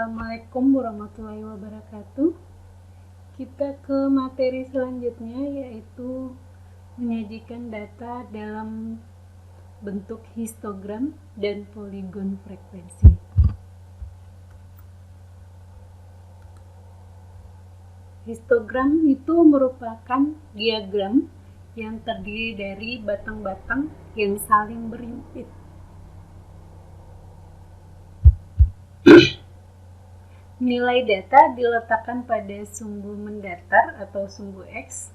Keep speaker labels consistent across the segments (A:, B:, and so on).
A: Assalamualaikum warahmatullahi wabarakatuh. Kita ke materi selanjutnya, yaitu menyajikan data dalam bentuk histogram dan poligon frekuensi. Histogram itu merupakan diagram yang terdiri dari batang-batang yang saling berhimpit. Nilai data diletakkan pada sumbu mendatar atau sumbu X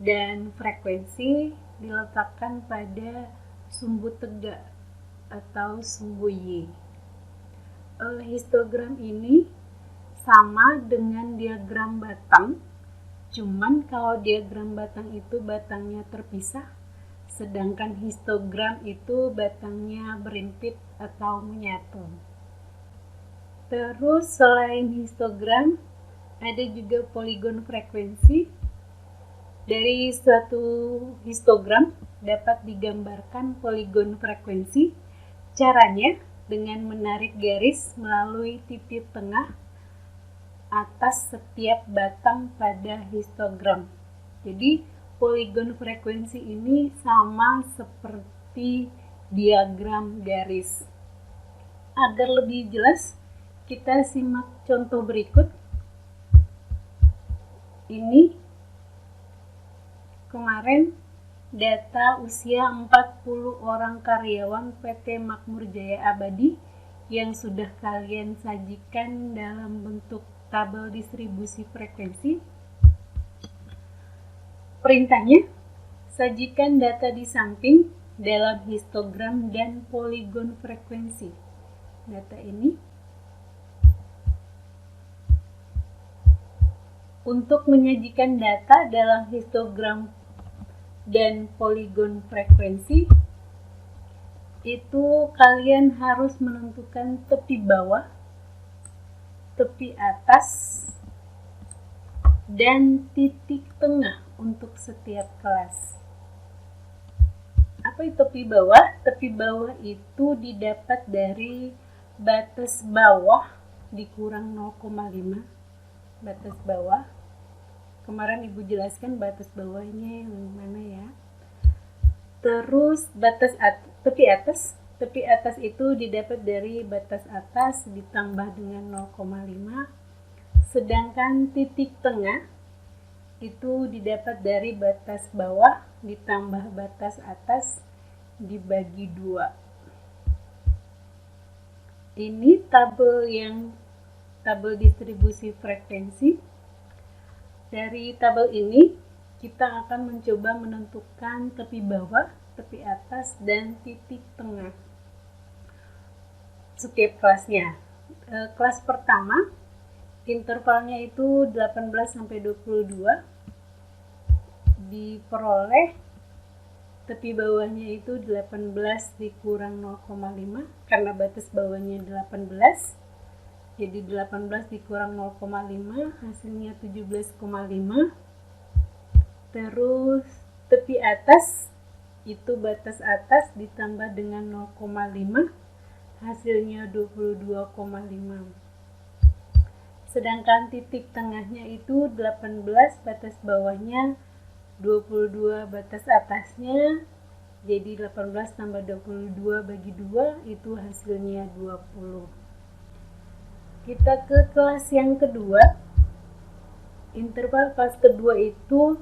A: dan frekuensi diletakkan pada sumbu tegak atau sumbu Y. Histogram ini sama dengan diagram batang, cuman kalau diagram batang itu batangnya terpisah, sedangkan histogram itu batangnya berimpit atau menyatu. Terus selain histogram, ada juga poligon frekuensi. Dari suatu histogram dapat digambarkan poligon frekuensi. Caranya dengan menarik garis melalui titik tengah atas setiap batang pada histogram. Jadi poligon frekuensi ini sama seperti diagram garis. Agar lebih jelas, kita simak contoh berikut. Ini kemarin data usia 40 orang karyawan PT Makmur Jaya Abadi yang sudah kalian sajikan dalam bentuk tabel distribusi frekuensi. Perintahnya, sajikan data di samping dalam histogram dan poligon frekuensi. Data ini untuk menyajikan data dalam histogram dan poligon frekuensi, itu kalian harus menentukan tepi bawah, tepi atas, dan titik tengah untuk setiap kelas. Apa itu tepi bawah? Tepi bawah itu didapat dari batas bawah dikurang 0,5. Batas bawah. Kemarin Ibu jelaskan batas bawahnya yang mana ya. Terus tepi atas. Tepi atas itu didapat dari batas atas ditambah dengan 0,5. Sedangkan titik tengah itu didapat dari batas bawah ditambah batas atas dibagi 2. Ini tabel distribusi frekuensi. Dari tabel ini, kita akan mencoba menentukan tepi bawah, tepi atas, dan titik tengah setiap kelasnya. Kelas pertama, intervalnya itu 18-22, diperoleh tepi bawahnya itu 18 dikurang 0,5, karena batas bawahnya 18. Jadi 18 dikurang 0,5 hasilnya 17,5. Terus tepi atas itu batas atas ditambah dengan 0,5 hasilnya 22,5. Sedangkan titik tengahnya itu 18 batas bawahnya 22 batas atasnya. Jadi 18 tambah 22 bagi 2 itu hasilnya 20. Kita ke kelas yang kedua. Interval kelas kedua itu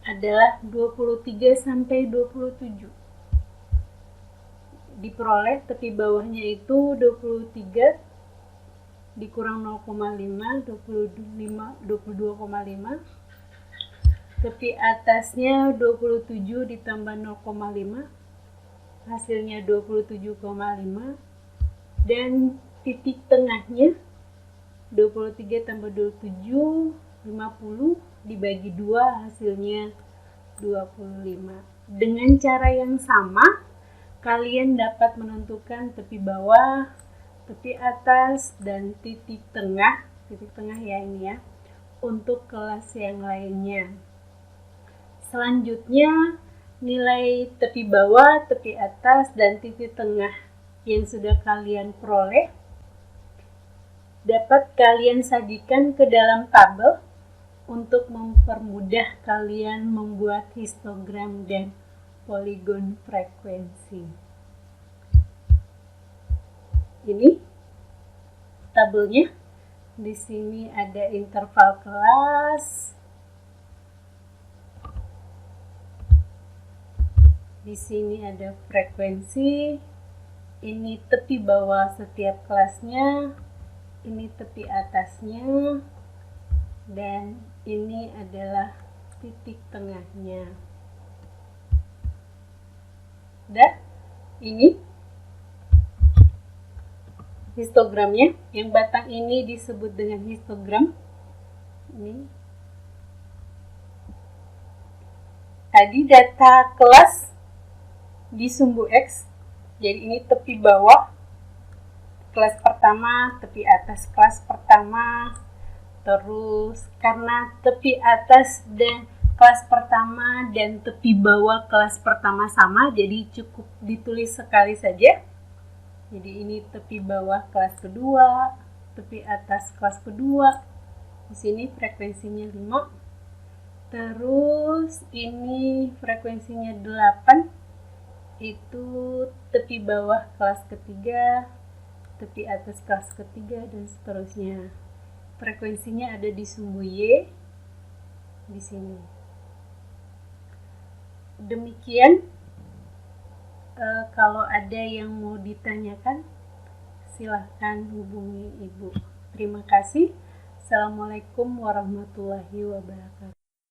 A: adalah 23-27. Diperoleh tepi bawahnya itu 23 dikurang 0,5, 22,5. Tepi atasnya 27 ditambah 0,5, hasilnya 27,5. Dan titik tengahnya 23 tambah 27, 50 dibagi 2 hasilnya 25. Dengan cara yang sama, kalian dapat menentukan tepi bawah, tepi atas, dan titik tengah ya ini ya, untuk kelas yang lainnya. Selanjutnya, nilai tepi bawah, tepi atas, dan titik tengah yang sudah kalian peroleh dapat kalian sajikan ke dalam tabel untuk mempermudah kalian membuat histogram dan poligon frekuensi. Ini tabelnya. Di sini ada interval kelas. Di sini ada frekuensi. Ini tepi bawah setiap kelasnya. Ini tepi atasnya. Dan ini adalah titik tengahnya. Ini histogramnya. Yang batang ini disebut dengan histogram. Ini tadi data kelas di sumbu X. Jadi ini tepi bawah kelas pertama, tepi atas kelas pertama. Terus karena tepi atas dan kelas pertama dan tepi bawah kelas pertama sama, jadi cukup ditulis sekali saja. Jadi ini tepi bawah kelas kedua, tepi atas kelas kedua. Di sini frekuensinya 5. Terus ini frekuensinya 8. Itu tepi bawah kelas ketiga, tepi atas kelas ketiga, dan seterusnya. Frekuensinya ada di sumbu Y di sini. Demikian. Kalau ada yang mau ditanyakan, silahkan hubungi Ibu. Terima kasih. Assalamualaikum warahmatullahi wabarakatuh.